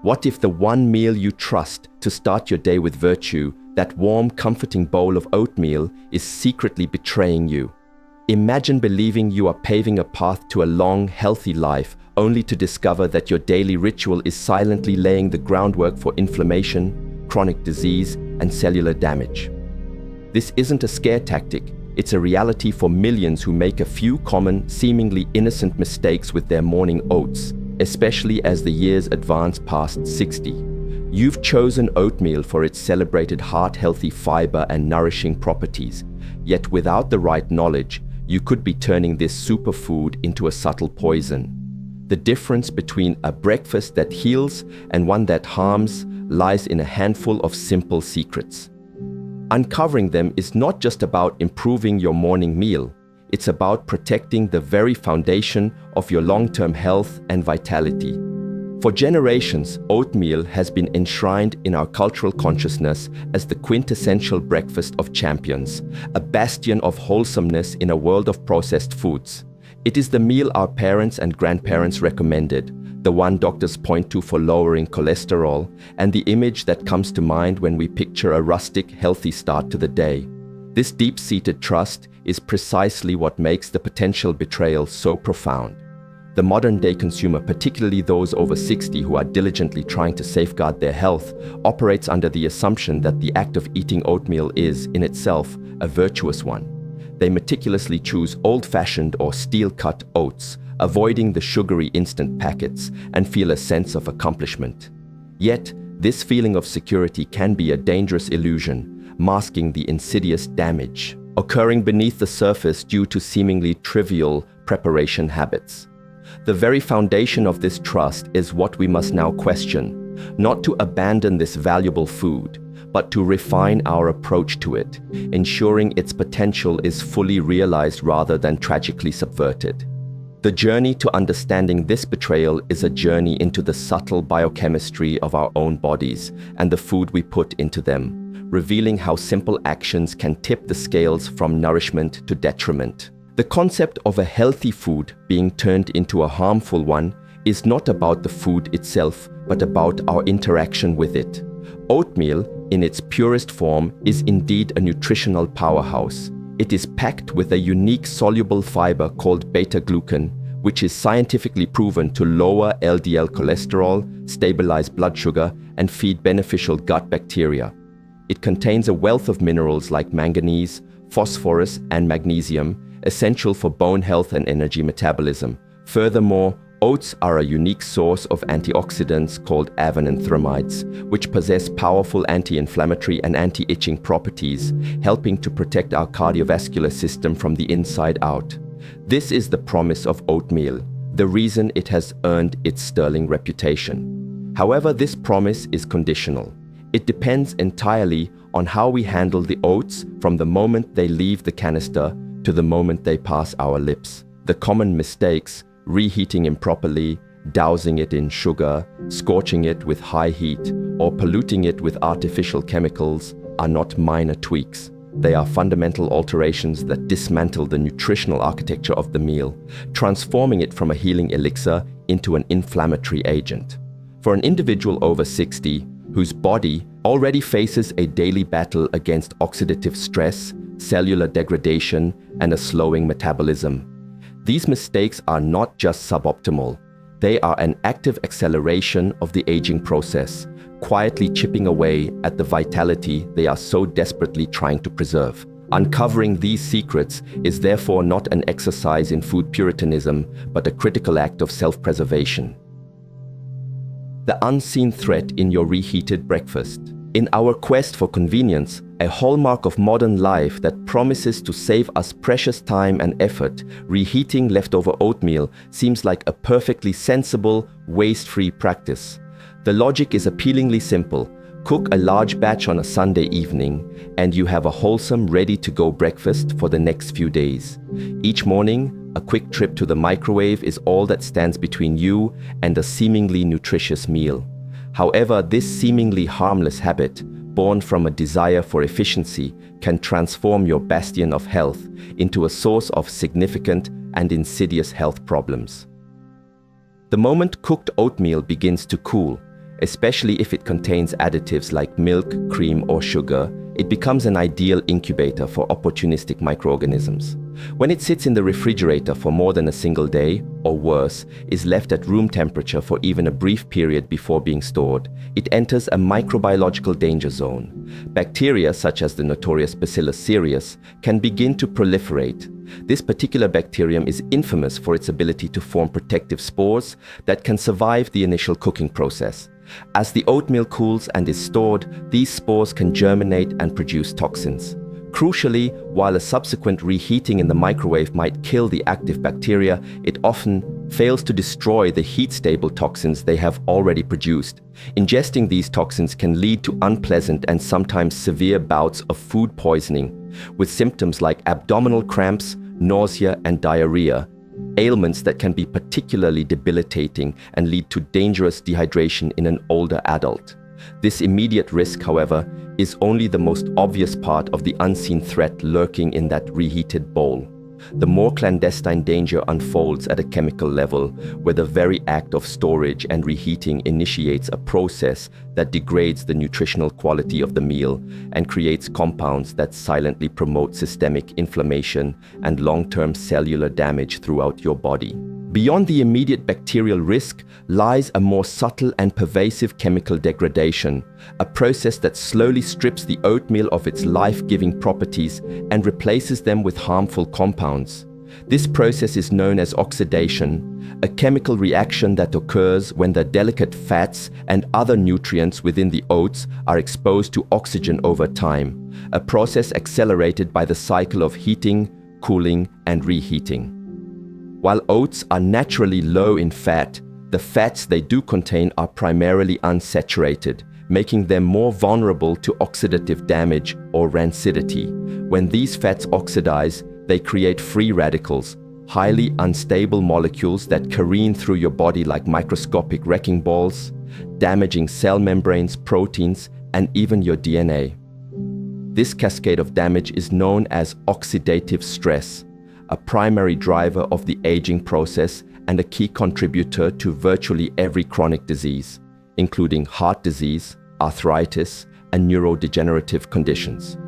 What if the one meal you trust to start your day with virtue, that warm, comforting bowl of oatmeal, is secretly betraying you? Imagine believing you are paving a path to a long, healthy life, only to discover that your daily ritual is silently laying the groundwork for inflammation, chronic disease, and cellular damage. This isn't a scare tactic, it's a reality for millions who make a few common, seemingly innocent mistakes with their morning oats, especially as the years advance past 60. You've chosen oatmeal for its celebrated heart-healthy fiber and nourishing properties, yet without the right knowledge, you could be turning this superfood into a subtle poison. The difference between a breakfast that heals and one that harms lies in a handful of simple secrets. Uncovering them is not just about improving your morning meal, it's about protecting the very foundation of your long-term health and vitality. For generations, oatmeal has been enshrined in our cultural consciousness as the quintessential breakfast of champions, a bastion of wholesomeness in a world of processed foods. It is the meal our parents and grandparents recommended, the one doctors point to for lowering cholesterol, and the image that comes to mind when we picture a rustic, healthy start to the day. This deep-seated trust is precisely what makes the potential betrayal so profound. The modern-day consumer, particularly those over 60 who are diligently trying to safeguard their health, operates under the assumption that the act of eating oatmeal is, in itself, a virtuous one. They meticulously choose old-fashioned or steel-cut oats, avoiding the sugary instant packets, and feel a sense of accomplishment. Yet, this feeling of security can be a dangerous illusion, masking the insidious damage occurring beneath the surface due to seemingly trivial preparation habits. The very foundation of this trust is what we must now question, not to abandon this valuable food, but to refine our approach to it, ensuring its potential is fully realized rather than tragically subverted. The journey to understanding this betrayal is a journey into the subtle biochemistry of our own bodies and the food we put into them, revealing how simple actions can tip the scales from nourishment to detriment. The concept of a healthy food being turned into a harmful one is not about the food itself, but about our interaction with it. Oatmeal, in its purest form, is indeed a nutritional powerhouse. It is packed with a unique soluble fiber called beta-glucan, which is scientifically proven to lower LDL cholesterol, stabilize blood sugar, and feed beneficial gut bacteria. It contains a wealth of minerals like manganese, phosphorus, and magnesium, essential for bone health and energy metabolism. Furthermore, oats are a unique source of antioxidants called avenanthramides, which possess powerful anti-inflammatory and anti-itching properties, helping to protect our cardiovascular system from the inside out. This is the promise of oatmeal, the reason it has earned its sterling reputation. However, this promise is conditional. It depends entirely on how we handle the oats from the moment they leave the canister to the moment they pass our lips. The common mistakes, reheating improperly, dousing it in sugar, scorching it with high heat, or polluting it with artificial chemicals, are not minor tweaks. They are fundamental alterations that dismantle the nutritional architecture of the meal, transforming it from a healing elixir into an inflammatory agent. For an individual over 60, whose body already faces a daily battle against oxidative stress, cellular degradation, and a slowing metabolism, these mistakes are not just suboptimal. They are an active acceleration of the aging process, quietly chipping away at the vitality they are so desperately trying to preserve. Uncovering these secrets is therefore not an exercise in food puritanism, but a critical act of self-preservation. The unseen threat in your reheated breakfast. In our quest for convenience, a hallmark of modern life that promises to save us precious time and effort, reheating leftover oatmeal seems like a perfectly sensible, waste-free practice. The logic is appealingly simple. Cook a large batch on a Sunday evening, and you have a wholesome, ready-to-go breakfast for the next few days. Each morning, a quick trip to the microwave is all that stands between you and a seemingly nutritious meal. However, this seemingly harmless habit, born from a desire for efficiency, can transform your bastion of health into a source of significant and insidious health problems. The moment cooked oatmeal begins to cool, Especially if it contains additives like milk, cream, or sugar, it becomes an ideal incubator for opportunistic microorganisms. When it sits in the refrigerator for more than a single day, or worse, is left at room temperature for even a brief period before being stored, it enters a microbiological danger zone. Bacteria, such as the notorious Bacillus cereus, can begin to proliferate. This particular bacterium is infamous for its ability to form protective spores that can survive the initial cooking process. As the oatmeal cools and is stored, these spores can germinate and produce toxins. Crucially, while a subsequent reheating in the microwave might kill the active bacteria, it often fails to destroy the heat-stable toxins they have already produced. Ingesting these toxins can lead to unpleasant and sometimes severe bouts of food poisoning, with symptoms like abdominal cramps, nausea, and diarrhea, ailments that can be particularly debilitating and lead to dangerous dehydration in an older adult. This immediate risk, however, is only the most obvious part of the unseen threat lurking in that reheated bowl. The more clandestine danger unfolds at a chemical level, where the very act of storage and reheating initiates a process that degrades the nutritional quality of the meal and creates compounds that silently promote systemic inflammation and long-term cellular damage throughout your body. Beyond the immediate bacterial risk lies a more subtle and pervasive chemical degradation, a process that slowly strips the oatmeal of its life-giving properties and replaces them with harmful compounds. This process is known as oxidation, a chemical reaction that occurs when the delicate fats and other nutrients within the oats are exposed to oxygen over time, a process accelerated by the cycle of heating, cooling, and reheating. While oats are naturally low in fat, the fats they do contain are primarily unsaturated, making them more vulnerable to oxidative damage or rancidity. When these fats oxidize, they create free radicals, highly unstable molecules that careen through your body like microscopic wrecking balls, damaging cell membranes, proteins, and even your DNA. This cascade of damage is known as oxidative stress, a primary driver of the aging process and a key contributor to virtually every chronic disease, including heart disease, arthritis, and neurodegenerative conditions.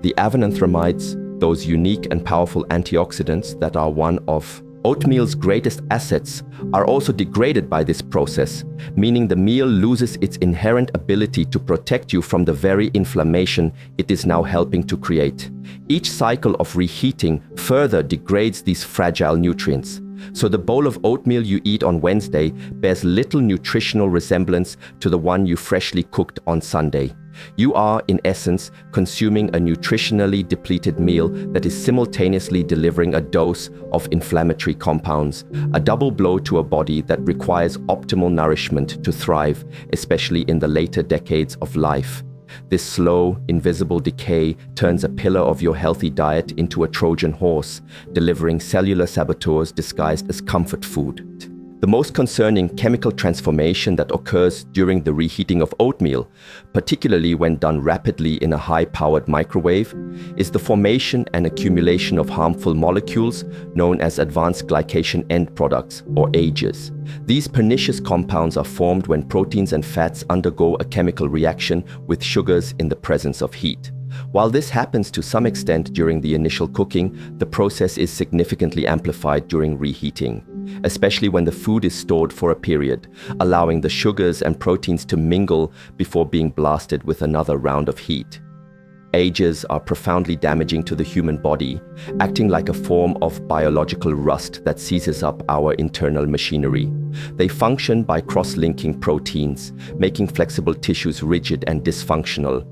The avenanthramides, those unique and powerful antioxidants that are one of oatmeal's greatest assets, are also degraded by this process, meaning the meal loses its inherent ability to protect you from the very inflammation it is now helping to create. Each cycle of reheating further degrades these fragile nutrients. So the bowl of oatmeal you eat on Wednesday bears little nutritional resemblance to the one you freshly cooked on Sunday. You are, in essence, consuming a nutritionally depleted meal that is simultaneously delivering a dose of inflammatory compounds, a double blow to a body that requires optimal nourishment to thrive, especially in the later decades of life. This slow, invisible decay turns a pillar of your healthy diet into a Trojan horse, delivering cellular saboteurs disguised as comfort food. The most concerning chemical transformation that occurs during the reheating of oatmeal, particularly when done rapidly in a high-powered microwave, is the formation and accumulation of harmful molecules known as advanced glycation end products, or AGEs. These pernicious compounds are formed when proteins and fats undergo a chemical reaction with sugars in the presence of heat. While this happens to some extent during the initial cooking, the process is significantly amplified during reheating, especially when the food is stored for a period, allowing the sugars and proteins to mingle before being blasted with another round of heat. AGEs are profoundly damaging to the human body, acting like a form of biological rust that seizes up our internal machinery. They function by cross-linking proteins, making flexible tissues rigid and dysfunctional.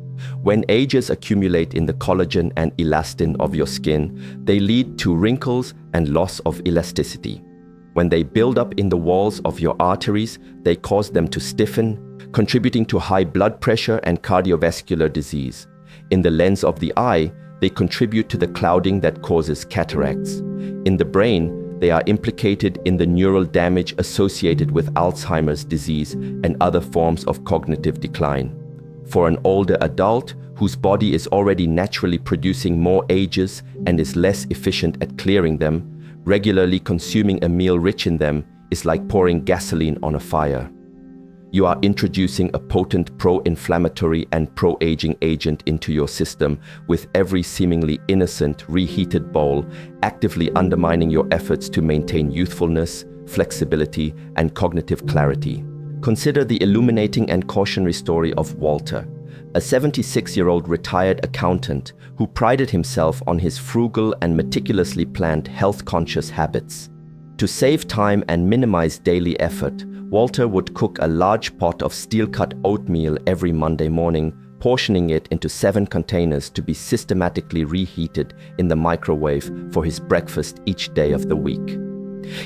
When AGEs accumulate in the collagen and elastin of your skin, they lead to wrinkles and loss of elasticity. When they build up in the walls of your arteries, they cause them to stiffen, contributing to high blood pressure and cardiovascular disease. In the lens of the eye, they contribute to the clouding that causes cataracts. In the brain, they are implicated in the neural damage associated with Alzheimer's disease and other forms of cognitive decline. For an older adult whose body is already naturally producing more AGEs and is less efficient at clearing them, regularly consuming a meal rich in them is like pouring gasoline on a fire. You are introducing a potent pro-inflammatory and pro-aging agent into your system with every seemingly innocent, reheated bowl, actively undermining your efforts to maintain youthfulness, flexibility, and cognitive clarity. Consider the illuminating and cautionary story of Walter, a 76-year-old retired accountant who prided himself on his frugal and meticulously planned health-conscious habits. To save time and minimize daily effort, Walter would cook a large pot of steel-cut oatmeal every Monday morning, portioning it into 7 containers to be systematically reheated in the microwave for his breakfast each day of the week.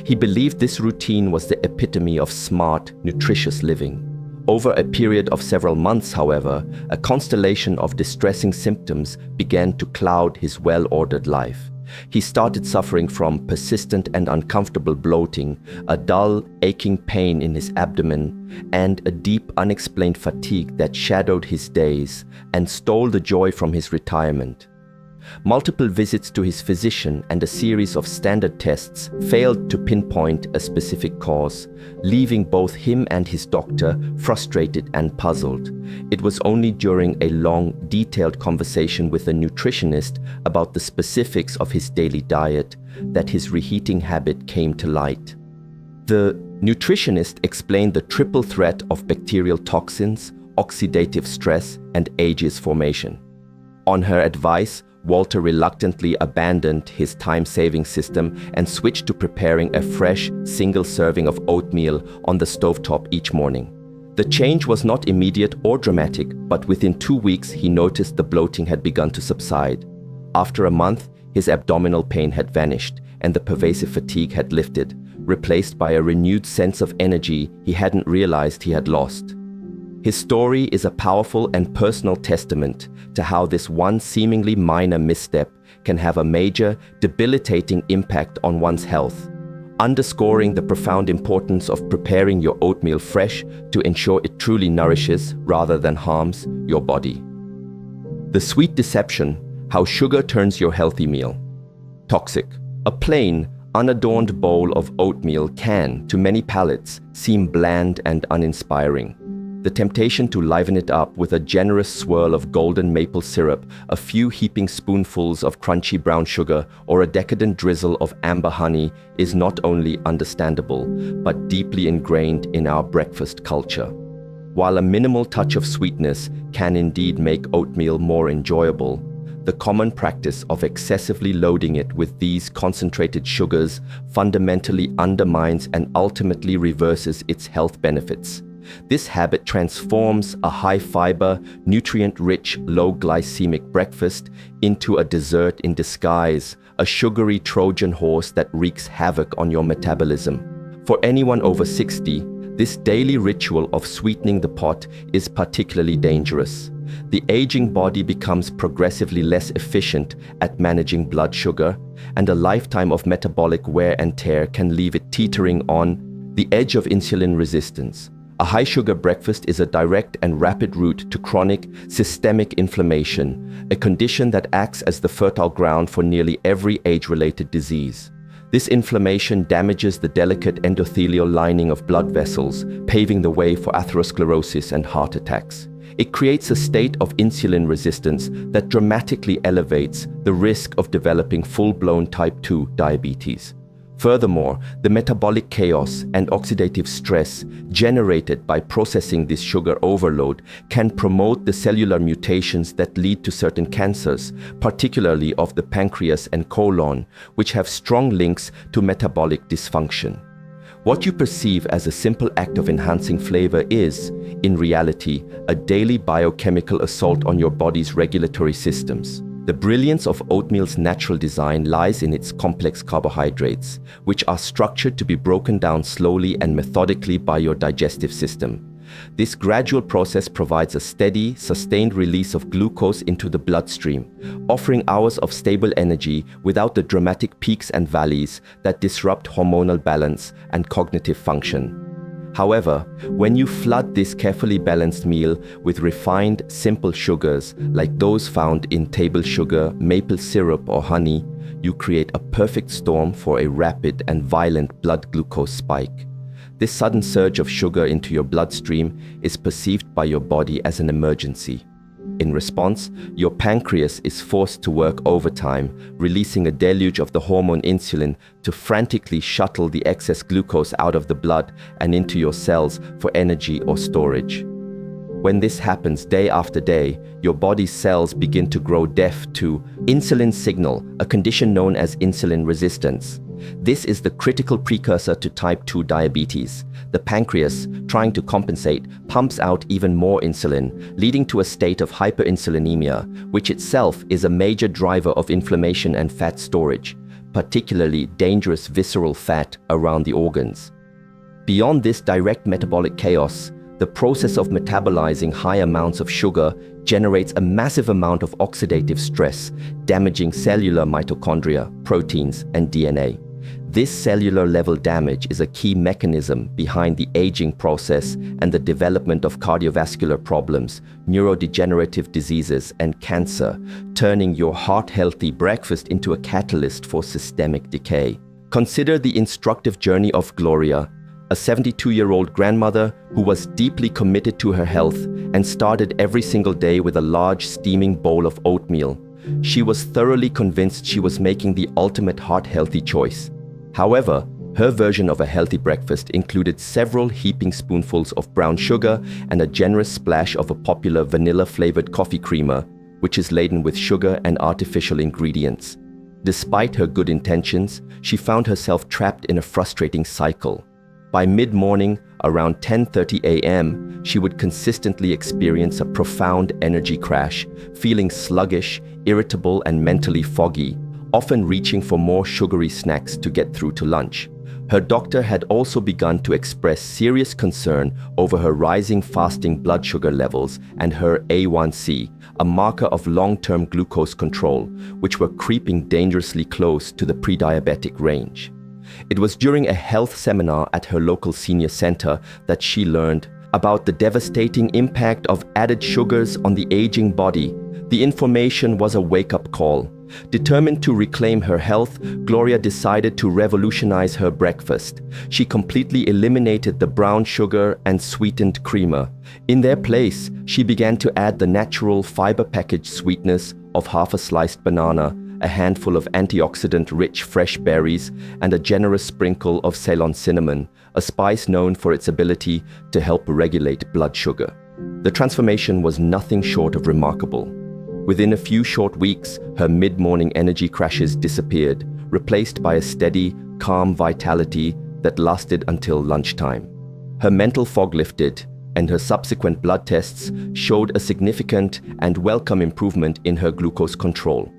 He believed this routine was the epitome of smart, nutritious living. Over a period of several months, however, a constellation of distressing symptoms began to cloud his well-ordered life. He started suffering from persistent and uncomfortable bloating, a dull, aching pain in his abdomen, and a deep, unexplained fatigue that shadowed his days and stole the joy from his retirement. Multiple visits to his physician and a series of standard tests failed to pinpoint a specific cause, leaving both him and his doctor frustrated and puzzled. It was only during a long, detailed conversation with a nutritionist about the specifics of his daily diet that his reheating habit came to light. The nutritionist explained the triple threat of bacterial toxins, oxidative stress, and age's formation. On her advice, Walter reluctantly abandoned his time-saving system and switched to preparing a fresh, single serving of oatmeal on the stovetop each morning. The change was not immediate or dramatic, but within 2 weeks he noticed the bloating had begun to subside. After a month, his abdominal pain had vanished and the pervasive fatigue had lifted, replaced by a renewed sense of energy he hadn't realized he had lost. His story is a powerful and personal testament to how this one seemingly minor misstep can have a major, debilitating impact on one's health, underscoring the profound importance of preparing your oatmeal fresh to ensure it truly nourishes rather than harms your body. The sweet deception: how sugar turns your healthy meal toxic. A plain, unadorned bowl of oatmeal can, to many palates, seem bland and uninspiring. The temptation to liven it up with a generous swirl of golden maple syrup, a few heaping spoonfuls of crunchy brown sugar, or a decadent drizzle of amber honey is not only understandable, but deeply ingrained in our breakfast culture. While a minimal touch of sweetness can indeed make oatmeal more enjoyable, the common practice of excessively loading it with these concentrated sugars fundamentally undermines and ultimately reverses its health benefits. This habit transforms a high-fiber, nutrient-rich, low-glycemic breakfast into a dessert in disguise, a sugary Trojan horse that wreaks havoc on your metabolism. For anyone over 60, this daily ritual of sweetening the pot is particularly dangerous. The aging body becomes progressively less efficient at managing blood sugar, and a lifetime of metabolic wear and tear can leave it teetering on the edge of insulin resistance. A high-sugar breakfast is a direct and rapid route to chronic, systemic inflammation, a condition that acts as the fertile ground for nearly every age-related disease. This inflammation damages the delicate endothelial lining of blood vessels, paving the way for atherosclerosis and heart attacks. It creates a state of insulin resistance that dramatically elevates the risk of developing full-blown type 2 diabetes. Furthermore, the metabolic chaos and oxidative stress generated by processing this sugar overload can promote the cellular mutations that lead to certain cancers, particularly of the pancreas and colon, which have strong links to metabolic dysfunction. What you perceive as a simple act of enhancing flavor is, in reality, a daily biochemical assault on your body's regulatory systems. The brilliance of oatmeal's natural design lies in its complex carbohydrates, which are structured to be broken down slowly and methodically by your digestive system. This gradual process provides a steady, sustained release of glucose into the bloodstream, offering hours of stable energy without the dramatic peaks and valleys that disrupt hormonal balance and cognitive function. However, when you flood this carefully balanced meal with refined, simple sugars like those found in table sugar, maple syrup, or honey, you create a perfect storm for a rapid and violent blood glucose spike. This sudden surge of sugar into your bloodstream is perceived by your body as an emergency. In response, your pancreas is forced to work overtime, releasing a deluge of the hormone insulin to frantically shuttle the excess glucose out of the blood and into your cells for energy or storage. When this happens day after day, your body's cells begin to grow deaf to insulin signal, a condition known as insulin resistance. This is the critical precursor to type 2 diabetes. The pancreas, trying to compensate, pumps out even more insulin, leading to a state of hyperinsulinemia, which itself is a major driver of inflammation and fat storage, particularly dangerous visceral fat around the organs. Beyond this direct metabolic chaos, the process of metabolizing high amounts of sugar generates a massive amount of oxidative stress, damaging cellular mitochondria, proteins, and DNA. This cellular level damage is a key mechanism behind the aging process and the development of cardiovascular problems, neurodegenerative diseases, and cancer, turning your heart-healthy breakfast into a catalyst for systemic decay. Consider the instructive journey of Gloria, a 72-year-old grandmother who was deeply committed to her health and started every single day with a large steaming bowl of oatmeal. She was thoroughly convinced she was making the ultimate heart-healthy choice. However, her version of a healthy breakfast included several heaping spoonfuls of brown sugar and a generous splash of a popular vanilla-flavored coffee creamer, which is laden with sugar and artificial ingredients. Despite her good intentions, she found herself trapped in a frustrating cycle. By mid-morning, around 10:30 a.m., she would consistently experience a profound energy crash, feeling sluggish, irritable, and mentally foggy, often reaching for more sugary snacks to get through to lunch. Her doctor had also begun to express serious concern over her rising fasting blood sugar levels and her A1C, a marker of long-term glucose control, which were creeping dangerously close to the pre-diabetic range. It was during a health seminar at her local senior center that she learned about the devastating impact of added sugars on the aging body. The information was a wake-up call. Determined to reclaim her health, Gloria decided to revolutionize her breakfast. She completely eliminated the brown sugar and sweetened creamer. In their place, she began to add the natural fiber-packaged sweetness of half a sliced banana, a handful of antioxidant-rich fresh berries, and a generous sprinkle of Ceylon cinnamon, a spice known for its ability to help regulate blood sugar. The transformation was nothing short of remarkable. Within a few short weeks, her mid-morning energy crashes disappeared, replaced by a steady, calm vitality that lasted until lunchtime. Her mental fog lifted, and her subsequent blood tests showed a significant and welcome improvement in her glucose control.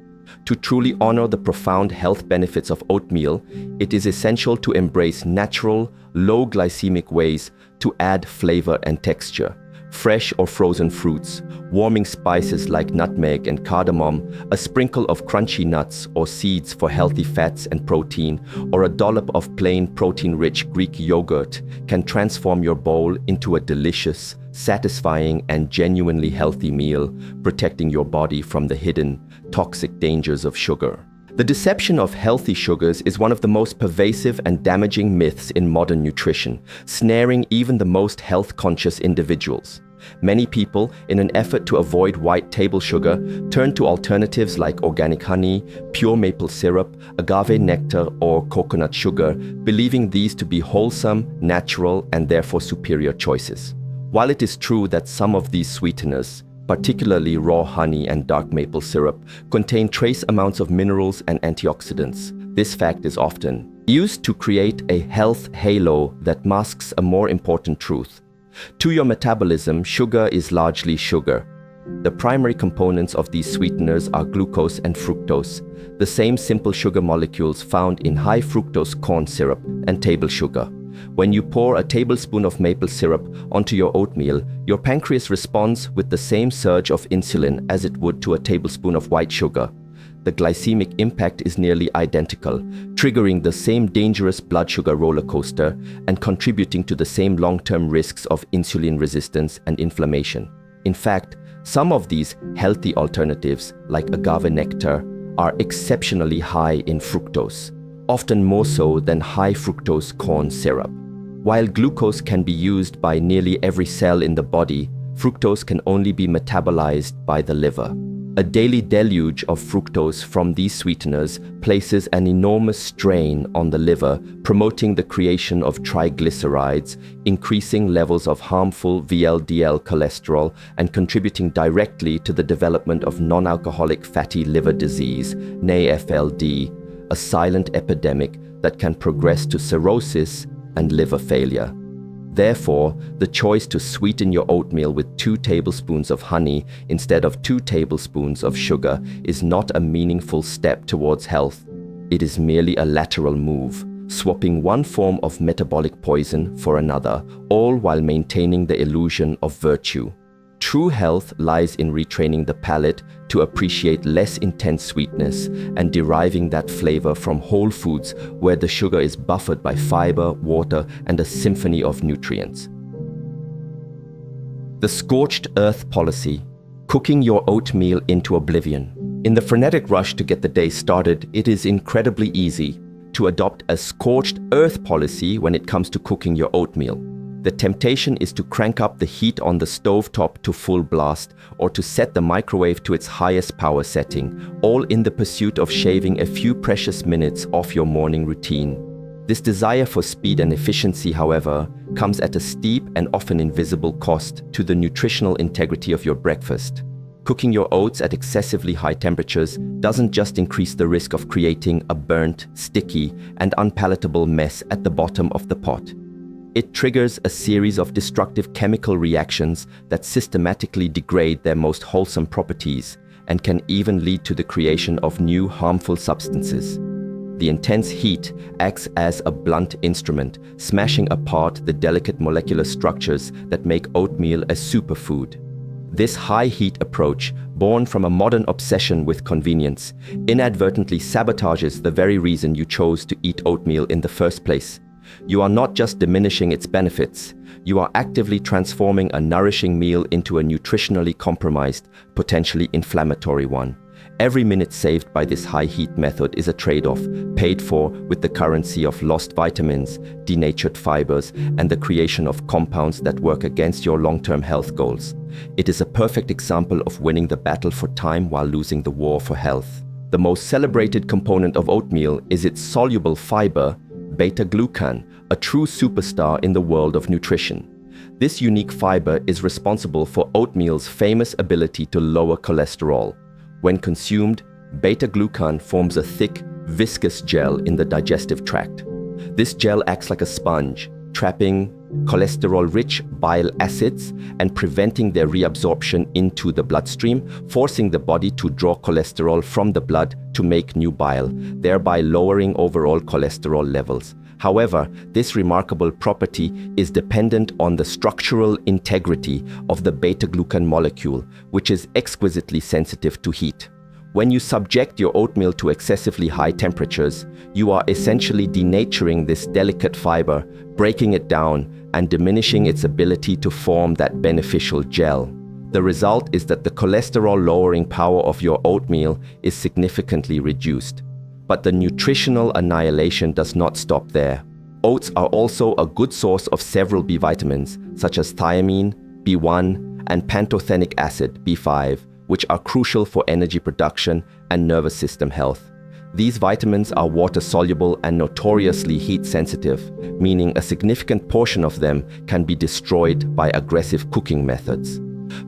To truly honor the profound health benefits of oatmeal, it is essential to embrace natural, low glycemic ways to add flavor and texture. Fresh or frozen fruits, warming spices like nutmeg and cardamom, a sprinkle of crunchy nuts or seeds for healthy fats and protein, or a dollop of plain protein-rich Greek yogurt can transform your bowl into a delicious, satisfying, and genuinely healthy meal, protecting your body from the hidden, toxic dangers of sugar. The deception of healthy sugars is one of the most pervasive and damaging myths in modern nutrition, snaring even the most health-conscious individuals. Many people, in an effort to avoid white table sugar, turn to alternatives like organic honey, pure maple syrup, agave nectar, or coconut sugar, believing these to be wholesome, natural, and therefore superior choices. While it is true that some of these sweeteners, particularly raw honey and dark maple syrup, contain trace amounts of minerals and antioxidants, this fact is often used to create a health halo that masks a more important truth. To your metabolism, sugar is largely sugar. The primary components of these sweeteners are glucose and fructose, the same simple sugar molecules found in high fructose corn syrup and table sugar. When you pour a tablespoon of maple syrup onto your oatmeal, your pancreas responds with the same surge of insulin as it would to a tablespoon of white sugar. The glycemic impact is nearly identical, triggering the same dangerous blood sugar roller coaster and contributing to the same long-term risks of insulin resistance and inflammation. In fact, some of these healthy alternatives, like agave nectar, are exceptionally high in fructose, often more so than high fructose corn syrup. While glucose can be used by nearly every cell in the body, fructose can only be metabolized by the liver. A daily deluge of fructose from these sweeteners places an enormous strain on the liver, promoting the creation of triglycerides, increasing levels of harmful VLDL cholesterol, and contributing directly to the development of non-alcoholic fatty liver disease, NAFLD, a silent epidemic that can progress to cirrhosis and liver failure. Therefore, the choice to sweeten your oatmeal with 2 tablespoons of honey instead of 2 tablespoons of sugar is not a meaningful step towards health. It is merely a lateral move, swapping one form of metabolic poison for another, all while maintaining the illusion of virtue. True health lies in retraining the palate to appreciate less intense sweetness and deriving that flavor from whole foods where the sugar is buffered by fiber, water, and a symphony of nutrients. The scorched earth policy, cooking your oatmeal into oblivion. In the frenetic rush to get the day started, it is incredibly easy to adopt a scorched earth policy when it comes to cooking your oatmeal. The temptation is to crank up the heat on the stovetop to full blast or to set the microwave to its highest power setting, all in the pursuit of shaving a few precious minutes off your morning routine. This desire for speed and efficiency, however, comes at a steep and often invisible cost to the nutritional integrity of your breakfast. Cooking your oats at excessively high temperatures doesn't just increase the risk of creating a burnt, sticky, and unpalatable mess at the bottom of the pot. It triggers a series of destructive chemical reactions that systematically degrade their most wholesome properties and can even lead to the creation of new harmful substances. The intense heat acts as a blunt instrument, smashing apart the delicate molecular structures that make oatmeal a superfood. This high-heat approach, born from a modern obsession with convenience, inadvertently sabotages the very reason you chose to eat oatmeal in the first place. You are not just diminishing its benefits, you are actively transforming a nourishing meal into a nutritionally compromised, potentially inflammatory one. Every minute saved by this high-heat method is a trade-off, paid for with the currency of lost vitamins, denatured fibers, and the creation of compounds that work against your long-term health goals. It is a perfect example of winning the battle for time while losing the war for health. The most celebrated component of oatmeal is its soluble fiber, beta-glucan, a true superstar in the world of nutrition. This unique fiber is responsible for oatmeal's famous ability to lower cholesterol. When consumed, beta-glucan forms a thick, viscous gel in the digestive tract. This gel acts like a sponge, trapping cholesterol-rich bile acids and preventing their reabsorption into the bloodstream, forcing the body to draw cholesterol from the blood to make new bile, thereby lowering overall cholesterol levels. However, this remarkable property is dependent on the structural integrity of the beta-glucan molecule, which is exquisitely sensitive to heat. When you subject your oatmeal to excessively high temperatures, you are essentially denaturing this delicate fiber, breaking it down, and diminishing its ability to form that beneficial gel. The result is that the cholesterol-lowering power of your oatmeal is significantly reduced. But the nutritional annihilation does not stop there. Oats are also a good source of several B vitamins, such as thiamine, B1, and pantothenic acid, B5, which are crucial for energy production and nervous system health. These vitamins are water-soluble and notoriously heat-sensitive, meaning a significant portion of them can be destroyed by aggressive cooking methods.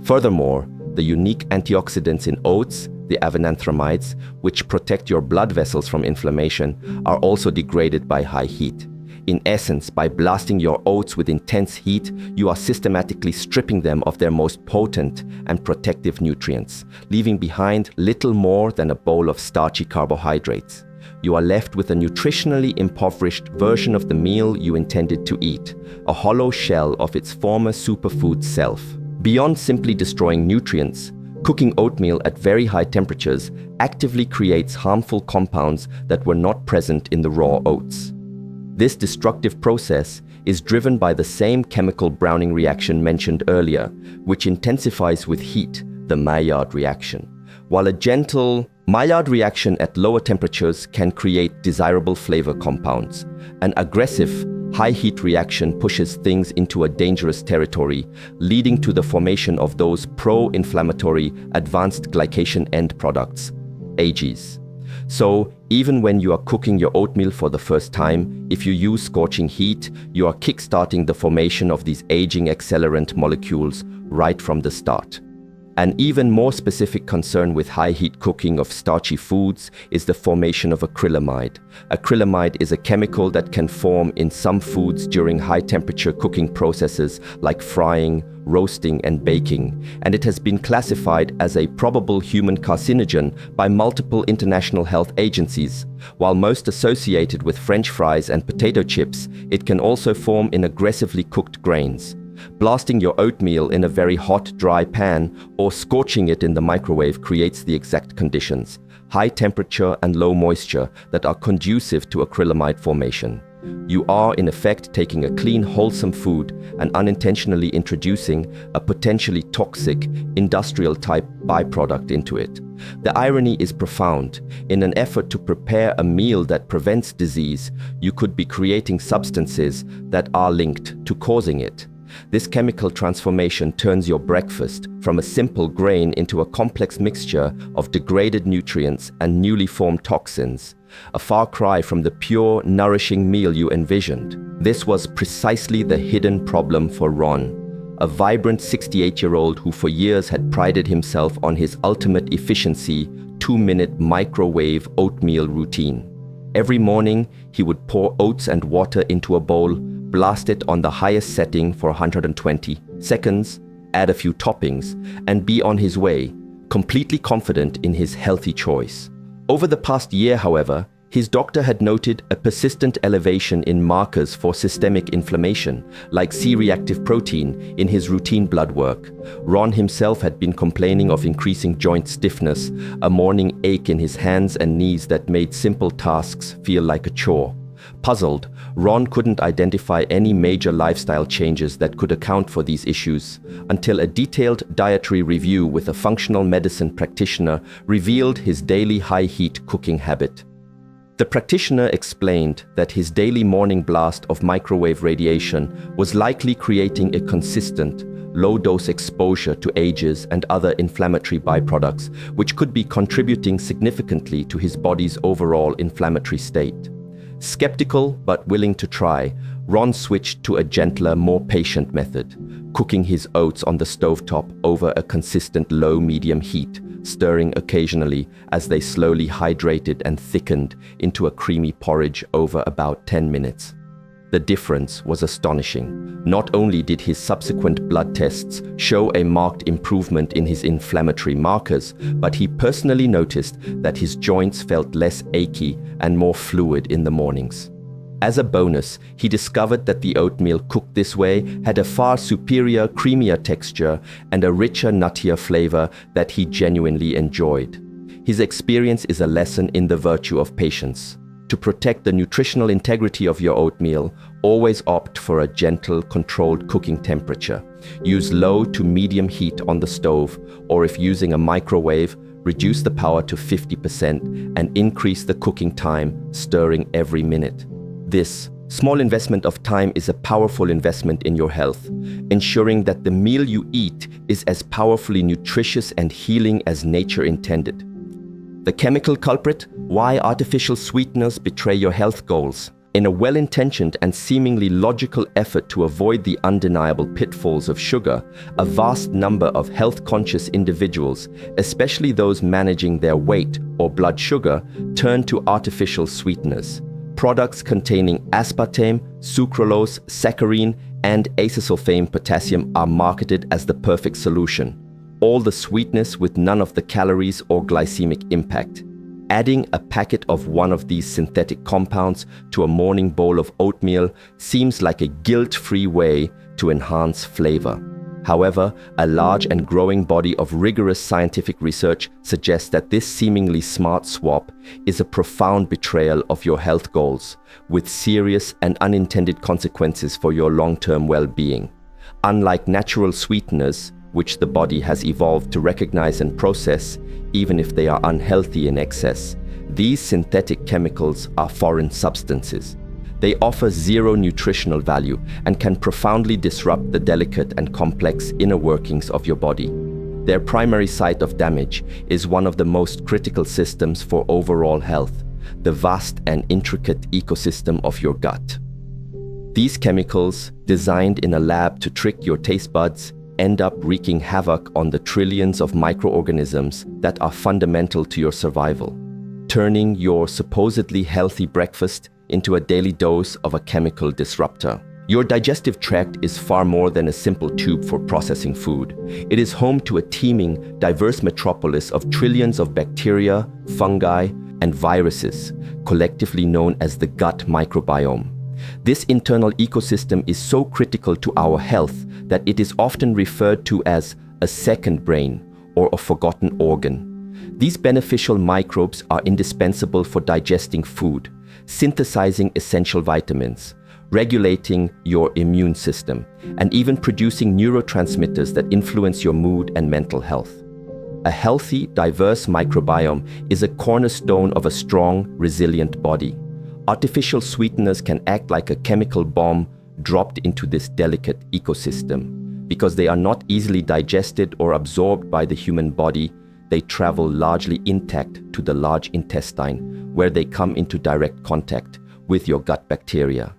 Furthermore, the unique antioxidants in oats, the avenanthramides, which protect your blood vessels from inflammation, are also degraded by high heat. In essence, by blasting your oats with intense heat, you are systematically stripping them of their most potent and protective nutrients, leaving behind little more than a bowl of starchy carbohydrates. You are left with a nutritionally impoverished version of the meal you intended to eat, a hollow shell of its former superfood self. Beyond simply destroying nutrients, cooking oatmeal at very high temperatures actively creates harmful compounds that were not present in the raw oats. This destructive process is driven by the same chemical browning reaction mentioned earlier, which intensifies with heat, the Maillard reaction. While a gentle Maillard reaction at lower temperatures can create desirable flavor compounds, an aggressive high heat reaction pushes things into a dangerous territory, leading to the formation of those pro-inflammatory advanced glycation end products, AGEs. So, even when you are cooking your oatmeal for the first time, if you use scorching heat, you are kickstarting the formation of these aging accelerant molecules right from the start. An even more specific concern with high-heat cooking of starchy foods is the formation of acrylamide. Acrylamide is a chemical that can form in some foods during high-temperature cooking processes like frying, roasting, and baking, and it has been classified as a probable human carcinogen by multiple international health agencies. While most associated with French fries and potato chips, it can also form in aggressively cooked grains. Blasting your oatmeal in a very hot, dry pan or scorching it in the microwave creates the exact conditions, high temperature and low moisture, that are conducive to acrylamide formation. You are, in effect, taking a clean, wholesome food and unintentionally introducing a potentially toxic, industrial-type byproduct into it. The irony is profound. In an effort to prepare a meal that prevents disease, you could be creating substances that are linked to causing it. This chemical transformation turns your breakfast from a simple grain into a complex mixture of degraded nutrients and newly formed toxins, a far cry from the pure, nourishing meal you envisioned. This was precisely the hidden problem for Ron, a vibrant 68-year-old who for years had prided himself on his ultimate efficiency 2-minute microwave oatmeal routine. Every morning, he would pour oats and water into a bowl, blast it on the highest setting for 120 seconds, add a few toppings, and be on his way, completely confident in his healthy choice. Over the past year, however, his doctor had noted a persistent elevation in markers for systemic inflammation, like C-reactive protein, in his routine blood work. Ron himself had been complaining of increasing joint stiffness, a morning ache in his hands and knees that made simple tasks feel like a chore. Puzzled, Ron couldn't identify any major lifestyle changes that could account for these issues, until a detailed dietary review with a functional medicine practitioner revealed his daily high-heat cooking habit. The practitioner explained that his daily morning blast of microwave radiation was likely creating a consistent, low-dose exposure to AGEs and other inflammatory byproducts, which could be contributing significantly to his body's overall inflammatory state. Skeptical but willing to try, Ron switched to a gentler, more patient method, cooking his oats on the stovetop over a consistent low-medium heat, stirring occasionally as they slowly hydrated and thickened into a creamy porridge over about 10 minutes. The difference was astonishing. Not only did his subsequent blood tests show a marked improvement in his inflammatory markers, but he personally noticed that his joints felt less achy and more fluid in the mornings. As a bonus, he discovered that the oatmeal cooked this way had a far superior, creamier texture and a richer, nuttier flavor that he genuinely enjoyed. His experience is a lesson in the virtue of patience. To protect the nutritional integrity of your oatmeal, always opt for a gentle, controlled cooking temperature. Use low to medium heat on the stove, or if using a microwave, reduce the power to 50% and increase the cooking time, stirring every minute. This small investment of time is a powerful investment in your health, ensuring that the meal you eat is as powerfully nutritious and healing as nature intended. The chemical culprit: why artificial sweeteners betray your health goals. In a well-intentioned and seemingly logical effort to avoid the undeniable pitfalls of sugar, a vast number of health-conscious individuals, especially those managing their weight or blood sugar, turn to artificial sweeteners. Products containing aspartame, sucralose, saccharin, and acesulfame potassium are marketed as the perfect solution. All the sweetness with none of the calories or glycemic impact. Adding a packet of one of these synthetic compounds to a morning bowl of oatmeal seems like a guilt-free way to enhance flavor. However, a large and growing body of rigorous scientific research suggests that this seemingly smart swap is a profound betrayal of your health goals, with serious and unintended consequences for your long-term well-being. Unlike natural sweeteners, which the body has evolved to recognize and process, even if they are unhealthy in excess, these synthetic chemicals are foreign substances. They offer zero nutritional value and can profoundly disrupt the delicate and complex inner workings of your body. Their primary site of damage is one of the most critical systems for overall health, the vast and intricate ecosystem of your gut. These chemicals, designed in a lab to trick your taste buds, end up wreaking havoc on the trillions of microorganisms that are fundamental to your survival, turning your supposedly healthy breakfast into a daily dose of a chemical disruptor. Your digestive tract is far more than a simple tube for processing food. It is home to a teeming, diverse metropolis of trillions of bacteria, fungi, and viruses, collectively known as the gut microbiome. This internal ecosystem is so critical to our health that it is often referred to as a second brain or a forgotten organ. These beneficial microbes are indispensable for digesting food, synthesizing essential vitamins, regulating your immune system, and even producing neurotransmitters that influence your mood and mental health. A healthy, diverse microbiome is a cornerstone of a strong, resilient body. Artificial sweeteners can act like a chemical bomb dropped into this delicate ecosystem. Because they are not easily digested or absorbed by the human body, they travel largely intact to the large intestine, where they come into direct contact with your gut bacteria.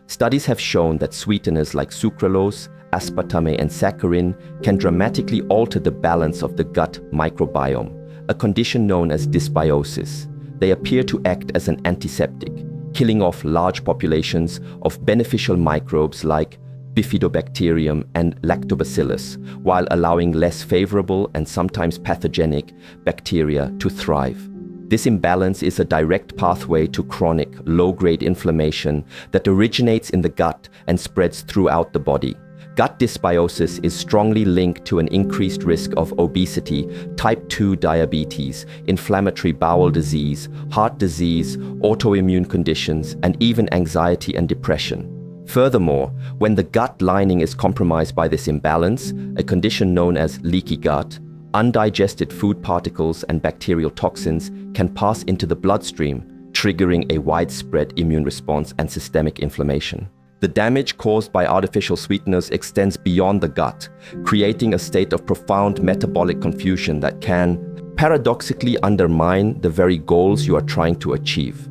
Studies have shown that sweeteners like sucralose, aspartame, and saccharin can dramatically alter the balance of the gut microbiome, a condition known as dysbiosis. They appear to act as an antiseptic, killing off large populations of beneficial microbes like bifidobacterium and lactobacillus, while allowing less favorable and sometimes pathogenic bacteria to thrive. This imbalance is a direct pathway to chronic, low-grade inflammation that originates in the gut and spreads throughout the body. Gut dysbiosis is strongly linked to an increased risk of obesity, type 2 diabetes, inflammatory bowel disease, heart disease, autoimmune conditions, and even anxiety and depression. Furthermore, when the gut lining is compromised by this imbalance, a condition known as leaky gut, undigested food particles and bacterial toxins can pass into the bloodstream, triggering a widespread immune response and systemic inflammation. The damage caused by artificial sweeteners extends beyond the gut, creating a state of profound metabolic confusion that can, paradoxically, undermine the very goals you are trying to achieve.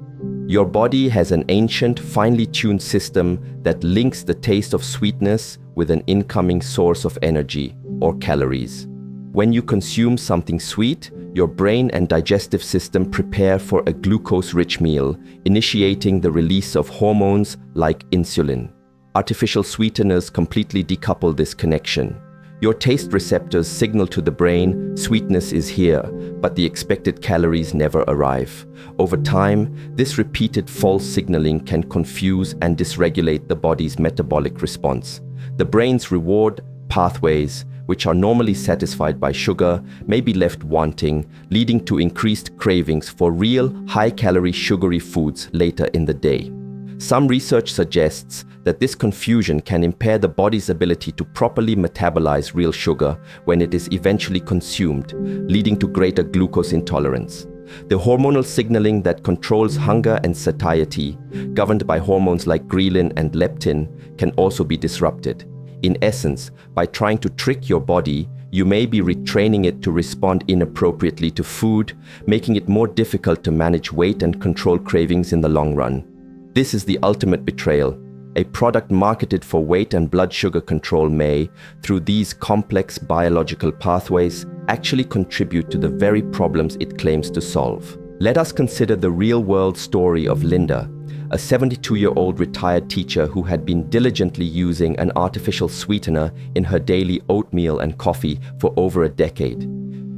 Your body has an ancient, finely tuned system that links the taste of sweetness with an incoming source of energy, or calories. When you consume something sweet, your brain and digestive system prepare for a glucose-rich meal, initiating the release of hormones like insulin. Artificial sweeteners completely decouple this connection. Your taste receptors signal to the brain, sweetness is here, but the expected calories never arrive. Over time, this repeated false signaling can confuse and dysregulate the body's metabolic response. The brain's reward pathways, which are normally satisfied by sugar, may be left wanting, leading to increased cravings for real, high-calorie sugary foods later in the day. Some research suggests that this confusion can impair the body's ability to properly metabolize real sugar when it is eventually consumed, leading to greater glucose intolerance. The hormonal signaling that controls hunger and satiety, governed by hormones like ghrelin and leptin, can also be disrupted. In essence, by trying to trick your body, you may be retraining it to respond inappropriately to food, making it more difficult to manage weight and control cravings in the long run. This is the ultimate betrayal. A product marketed for weight and blood sugar control may, through these complex biological pathways, actually contribute to the very problems it claims to solve. Let us consider the real-world story of Linda, a 72-year-old retired teacher who had been diligently using an artificial sweetener in her daily oatmeal and coffee for over a decade.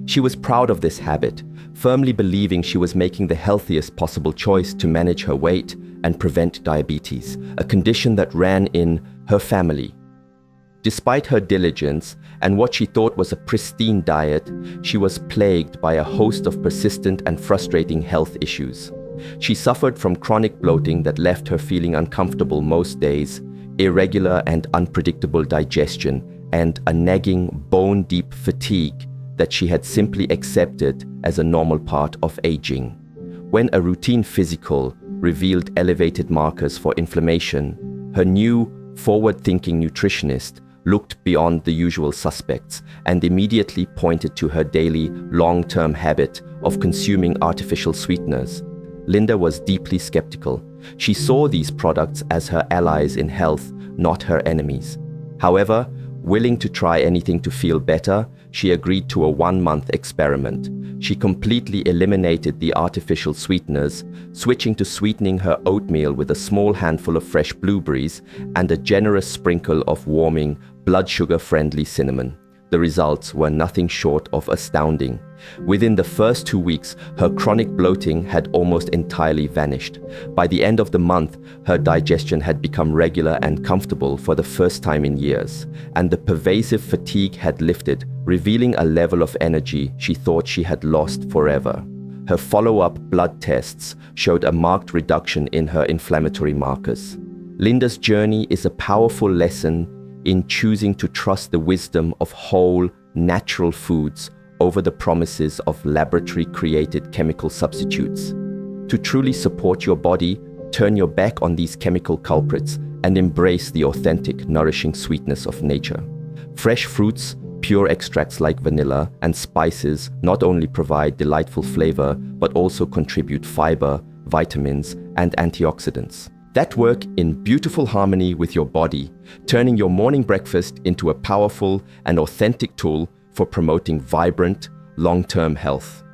She was proud of this habit, firmly believing she was making the healthiest possible choice to manage her weight and prevent diabetes, a condition that ran in her family. Despite her diligence and what she thought was a pristine diet, she was plagued by a host of persistent and frustrating health issues. She suffered from chronic bloating that left her feeling uncomfortable most days, irregular and unpredictable digestion, and a nagging, bone-deep fatigue that she had simply accepted as a normal part of aging. When a routine physical, revealed elevated markers for inflammation. Her new, forward-thinking nutritionist looked beyond the usual suspects and immediately pointed to her daily, long-term habit of consuming artificial sweeteners. Linda was deeply skeptical. She saw these products as her allies in health, not her enemies. However, willing to try anything to feel better, she agreed to a 1-month experiment. She completely eliminated the artificial sweeteners, switching to sweetening her oatmeal with a small handful of fresh blueberries and a generous sprinkle of warming, blood sugar-friendly cinnamon. The results were nothing short of astounding. Within the first 2 weeks, her chronic bloating had almost entirely vanished. By the end of the month, her digestion had become regular and comfortable for the first time in years, and the pervasive fatigue had lifted, revealing a level of energy she thought she had lost forever. Her follow-up blood tests showed a marked reduction in her inflammatory markers. Linda's journey is a powerful lesson in choosing to trust the wisdom of whole, natural foods over the promises of laboratory-created chemical substitutes. To truly support your body, turn your back on these chemical culprits and embrace the authentic, nourishing sweetness of nature. Fresh fruits, pure extracts like vanilla, and spices not only provide delightful flavor, but also contribute fiber, vitamins, and antioxidants that work in beautiful harmony with your body, turning your morning breakfast into a powerful and authentic tool for promoting vibrant, long-term health.